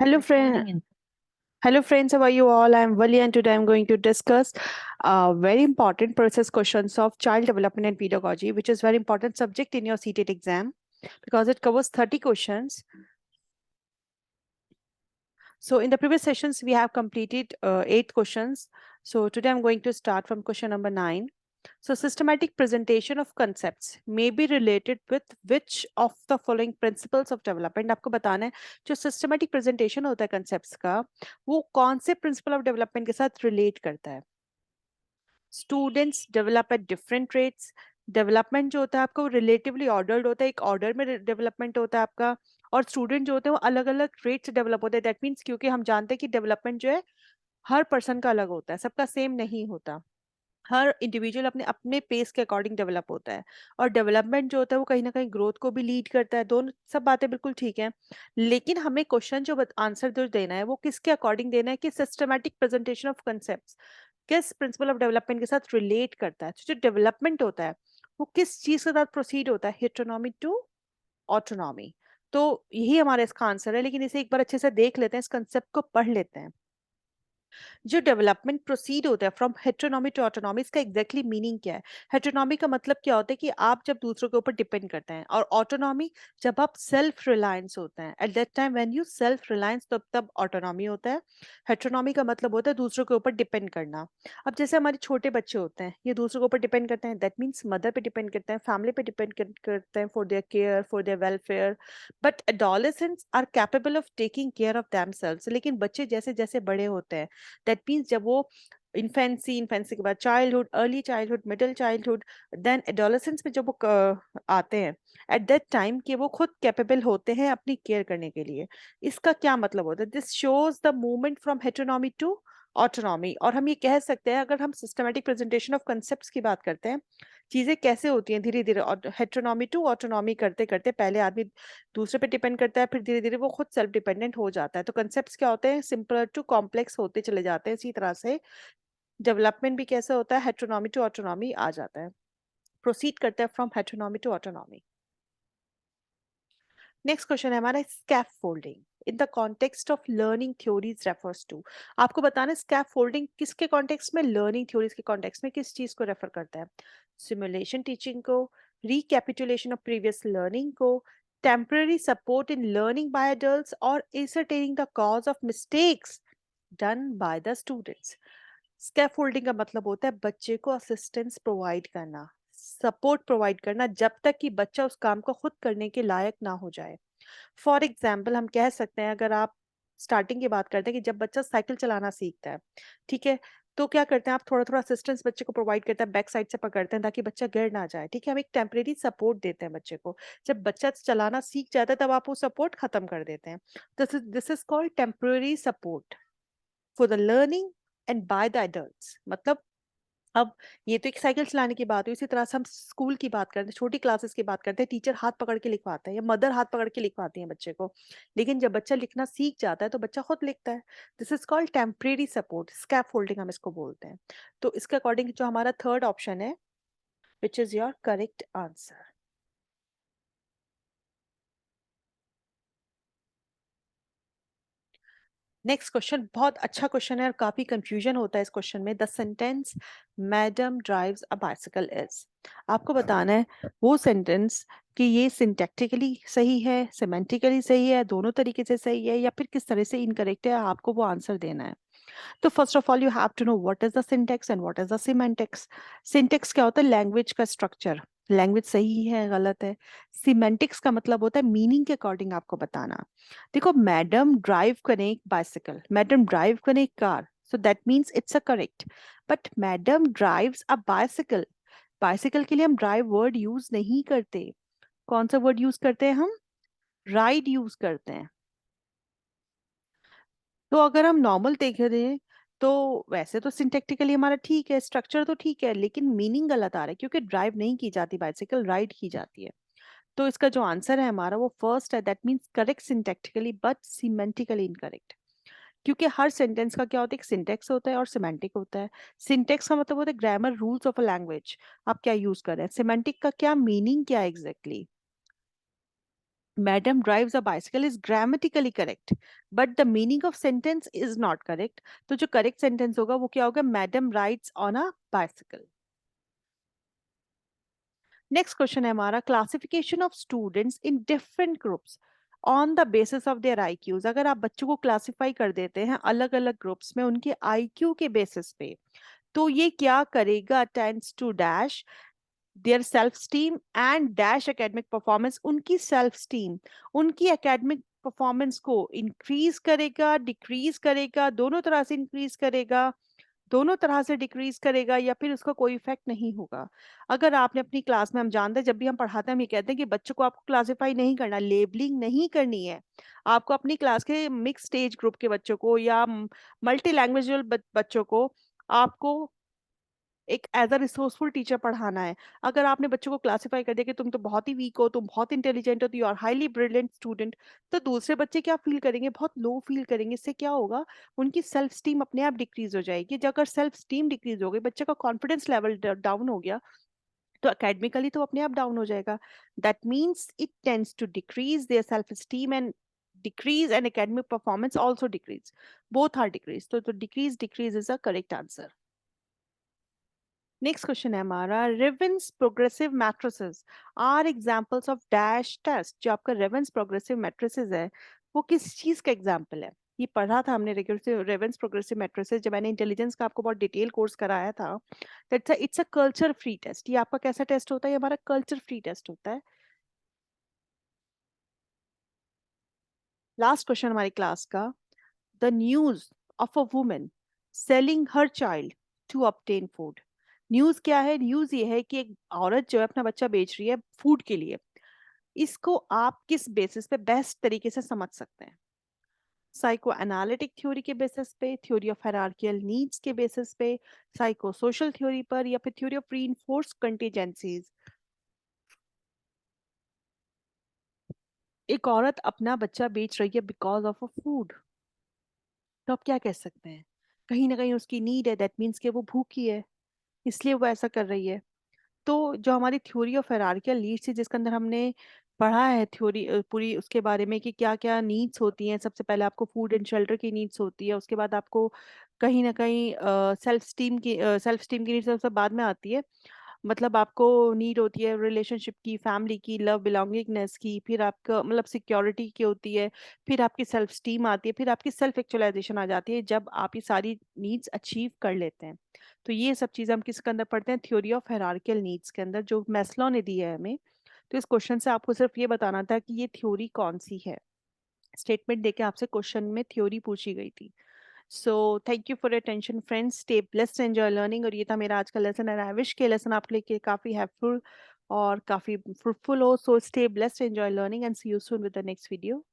Hello, friend. Hello, friends. How are you all? I'm Vali, and today I'm going to discuss very important process questions of child development and pedagogy, which is very important subject in your CTET exam because it covers 30 questions. So, in the previous sessions, we have completed 8 questions. So, today I'm going to start from question number 9. So, systematic presentation of concepts may be related with which of the following principles of development? आपको बताना है जो systematic presentation होता है concepts का वो कौन से principle of development के साथ relate करता है? Students develop at different rates. Development जो होता है आपका वो रिलेटिवली ऑर्डर्ड होता है, एक ऑर्डर में डेवलपमेंट होता है आपका, और स्टूडेंट जो होते हैं वो अलग अलग रेट से डेवलप होते हैं. दैट मीन्स क्योंकि हम जानते हैं कि डेवलपमेंट जो है हर पर्सन का अलग होता है, सबका सेम नहीं होता. हर इंडिविजुअल अपने अपने पेस के अकॉर्डिंग डेवलप होता है, और डेवलपमेंट जो होता है वो कहीं ना कहीं ग्रोथ को भी लीड करता है. दोनों सब बातें बिल्कुल ठीक है, लेकिन हमें क्वेश्चन जो आंसर जो देना है वो किसके अकॉर्डिंग देना है कि सिस्टमैटिक प्रेजेंटेशन ऑफ कंसेप्ट किस प्रिंसिपल ऑफ डेवलपमेंट के साथ रिलेट करता है. तो जो डेवलपमेंट होता है वो किस चीज के साथ प्रोसीड होता है, हेटेरोनॉमी टू ऑटोनॉमी. तो यही हमारा इसका आंसर है, लेकिन इसे एक बार अच्छे से देख लेते हैं, इस कंसेप्ट को पढ़ लेते हैं. जो डेवलपमेंट प्रोसीड होता है फ्रॉम हेटेरोनॉमी टू ऑटोनॉमी, इसका एग्जैक्टली मीनिंग क्या है? हेटेरोनॉमी का मतलब क्या होता है कि आप जब दूसरों के ऊपर डिपेंड करते हैं, और ऑटोनॉमी जब आप सेल्फ रिलायंस होते हैं. At that time when you self reliance, तब ऑटोनॉमी होता है. हेटेरोनॉमी का मतलब होता है दूसरों के ऊपर डिपेंड करना. अब जैसे हमारे छोटे बच्चे होते हैं, ये दूसरों के ऊपर डिपेंड करते हैं. दैट मीन्स मदर पे डिपेंड करते हैं, फैमिली पे डिपेंड करते हैं for their care, for their welfare. But adolescents are capable of taking care of themselves. लेकिन बच्चे जैसे जैसे बड़े होते हैं, दैट मीन्स जब वो इन्फेंसी के बाद childhood, early childhood, middle childhood, then adolescence में जब वो आते हैं, एट दैट टाइम कि वो खुद कैपेबल होते हैं अपनी केयर करने के लिए. इसका क्या मतलब होता है? This shows the movement from heteronomy to autonomy. और हम ये कह सकते हैं, अगर हम सिस्टमेटिक प्रेजेंटेशन ऑफ कंसेप्ट्स की बात करते हैं, चीजें कैसे होती हैं धीरे धीरे हेटेरोनॉमी टू ऑटोनॉमी करते करते, पहले आदमी दूसरे पे डिपेंड करता है, फिर धीरे धीरे वो खुद सेल्फ डिपेंडेंट हो जाता है. तो कंसेप्ट्स क्या होते हैं? सिंपल टू कॉम्प्लेक्स होते चले जाते हैं. इसी तरह से डेवलपमेंट भी कैसे होता है? हेटेरोनॉमी टू ऑटोनॉमी आ जाता है, प्रोसीड करता है from heteronomy to autonomy. Next question है हमारा scaffolding in the context of learning theories refers to. आपको बताना है स्कैफोल्डिंग किसके कॉन्टेक्स्ट में, लर्निंग थ्योरीज के कॉन्टेक्स्ट में किस चीज को रेफर करता है? सिमुलेशन टीचिंग को, रिकैपिटुलेशन ऑफ प्रीवियस लर्निंग को, temporary support in learning by adults, और ascertaining the cause of mistakes done by the students. Scaffolding का मतलब होता है बच्चे को असिस्टेंस प्रोवाइड करना, सपोर्ट प्रोवाइड करना, जब तक कि बच्चा उस काम को खुद करने के लायक ना हो जाए. फॉर एग्जाम्पल हम कह सकते हैं, अगर आप स्टार्टिंग की बात करते हैं कि जब बच्चा साइकिल चलाना सीखता है, ठीक है, तो क्या करते हैं आप? थोड़ा थोड़ा असिस्टेंस बच्चे को प्रोवाइड करते हैं, बैक साइड से पकड़ते हैं ताकि बच्चा गिर ना जाए. ठीक है, हम एक टेम्परेरी सपोर्ट देते हैं बच्चे को. जब बच्चा चलाना सीख जाता है तब आप वो सपोर्ट खत्म कर देते हैं. This is called temporary support for the learning and by the adults. मतलब अब ये तो एक साइकिल चलाने की बात हुई, इसी तरह से हम स्कूल की बात करते हैं, छोटी क्लासेस की बात करते हैं, टीचर हाथ पकड़ के लिखवाता है या मदर हाथ पकड़ के लिखवाती है बच्चे को. लेकिन जब बच्चा लिखना सीख जाता है तो बच्चा खुद लिखता है. This is called temporary support, scaffolding हम इसको बोलते हैं. तो इसके अकॉर्डिंग जो हमारा थर्ड ऑप्शन है, which is your correct answer. Next question बहुत अच्छा क्वेश्चन है और काफी कंफ्यूजन होता है इस क्वेश्चन में. The sentence madam drives a bicycle is. आपको बताना है वो सेंटेंस कि ये सिंटैक्टिकली सही है, सेमेंटिकली सही है, दोनों तरीके से सही है, या फिर किस तरह से इनकरेक्ट है. आपको वो आंसर देना है. तो first of all you have to know what is the syntax and what is the semantics. Syntax क्या होता है? लैंग्वेज का स्ट्रक्चर, लैंग्वेज सही है गलत है. सिमेंटिक्स का मतलब होता है मीनिंग के अकॉर्डिंग आपको बताना. देखो, मैडम ड्राइव करें एक बाइसिकल, मैडम ड्राइव करें एक car, so that means it's a correct. But madam drives a bicycle, bicycle के लिए हम ड्राइव वर्ड यूज नहीं करते. कौन सा वर्ड यूज करते हैं हम? राइड यूज करते हैं. तो अगर हम नॉर्मल देख रहे हैं तो वैसे तो सिंटेक्टिकली हमारा ठीक है, स्ट्रक्चर तो ठीक है, लेकिन मीनिंग गलत आ रहा है क्योंकि ड्राइव नहीं की जाती बाइसिकल, राइड की जाती है. तो इसका जो आंसर है हमारा वो फर्स्ट है. That means correct syntactically but semantically incorrect. क्योंकि हर सेंटेंस का क्या होता है? एक सिंटेक्स होता है और सिमेंटिक होता है. सिंटेक्स का मतलब होता है grammar rules of a language, आप क्या यूज कर रहे हैं. सिमेंटिक का क्या मीनिंग क्या है exactly. Madam drives a bicycle is grammatically correct, but the meaning of sentence is not correct. तो जो correct sentence होगा वो क्या होगा? Madam rides on a bicycle. Next question है हमारा, classification of students in different groups on the basis of their IQs. अगर आप बच्चों को क्लासिफाई कर देते हैं अलग अलग ग्रुप्स में उनके आईक्यू के बेसिस पे, तो ये क्या करेगा? Tends to dash their self esteem and dash academic performance. उनकी सेल्फ स्टीम, उनकी एकेडमिक परफॉर्मेंस को इंक्रीज करेगा, डिक्रीज करेगा, दोनों तरह से इंक्रीज करेगा, दोनों तरह से डिक्रीज करेगा, या फिर उसका कोई इफेक्ट नहीं होगा। अगर आपने अपनी क्लास में, हम जानते हैं जब भी हम पढ़ाते हैं हम ये कहते हैं कि बच्चों को आपको क्लासिफाई नहीं करना, लेबलिंग नहीं करनी है। आपको अपनी क्लास के मिक्स स्टेज ग्रुप के बच्चों को या मल्टी लैंग्वेजल बच्चों को आपको एक एज अ रिसोर्सफुल टीचर पढ़ाना है। अगर आपने बच्चों को क्लासिफाई कर दिया कि तुम तो बहुत ही वीक हो, तुम बहुत इंटेलिजेंट हो, you are highly brilliant student, तो दूसरे बच्चे क्या फील करेंगे? बहुत लो फील करेंगे। इससे क्या होगा? उनकी सेल्फ स्टीम अपने आप डिक्रीज हो जाएगी। जब अगर सेल्फ स्टीम डिक्रीज हो गई, बच्चे का कॉन्फिडेंस लेवल डाउन हो गया, तो अकेडमिकली तो अपने आप डाउन हो जाएगा। That means it tends to decrease their self esteem and decrease and academic performance also decrease, both are decrease, तो decrease is a correct answer. Next question है हमारा, Raven's progressive matrices are examples of dash test. जो आपका ravens progressive matrices है वो किस चीज का एग्जांपल है? ये पढ़ा था हमने रेवेंस प्रोग्रेसिव मैट्रिसेस जब मैंने इंटेलिजेंस का आपको बहुत डिटेल कोर्स कराया था। That's it's a culture free test. ये आपका कैसा टेस्ट होता है? ये हमारा कल्चर फ्री टेस्ट होता है। लास्ट क्वेश्चन हमारी क्लास का, the news of a woman selling her child to obtain food. News क्या है? न्यूज ये है कि एक औरत जो है अपना बच्चा बेच रही है फूड के लिए। इसको आप किस बेसिस पे बेस्ट तरीके से समझ सकते हैं? साइको एनालिटिक थ्योरी के बेसिस पे, थ्योरी ऑफ हायरार्कियल नीड्स के बेसिस पे, साइको सोशल थ्योरी पर, या फिर थ्योरी ऑफ रीइंफोर्स्ड कंटीजेंसीज। एक औरत अपना बच्चा बेच रही है बिकॉज ऑफ अ फूड, तो आप क्या कह सकते हैं? कहीं ना कहीं उसकी नीड है, दैट मीन्स कि वो भूखी है, इसलिए वो ऐसा कर रही है। तो जो हमारी थ्योरी ऑफ हायरार्कियल नीड्स है, जिसके अंदर हमने पढ़ा है थ्योरी पूरी उसके बारे में कि क्या क्या नीड्स होती हैं। सबसे पहले आपको फूड एंड शेल्टर की नीड्स होती है, उसके बाद आपको कहीं ना कहीं सेल्फ स्टीम की नीड्स सबसे बाद में आती है। मतलब आपको नीड होती है रिलेशनशिप की, फैमिली की, लव बिलोंगिंगनेस की, फिर आपका मतलब सिक्योरिटी की होती है, फिर आपकी सेल्फ स्टीम आती है, फिर आपकी सेल्फ एक्चुअलाइजेशन आ जाती है जब आप ये सारी नीड्स अचीव कर लेते हैं। तो ये सब चीज़ें हम किसके अंदर पढ़ते हैं? थ्योरी ऑफ हायरार्कियल नीड्स के अंदर, जो मैस्लो ने दी है हमें। तो इस क्वेश्चन से आपको सिर्फ ये बताना था कि ये थ्योरी कौन सी है। स्टेटमेंट देके आपसे क्वेश्चन में थ्योरी पूछी गई थी। So thank you for your attention friends, stay blessed, enjoy learning. और ये था मेरा आज का लेसन एंड आई विश के लेसन आपके लिए काफी हेल्पफुल और काफी फ्रूटफुल हो। So stay blessed, enjoy learning and see you soon with the next video.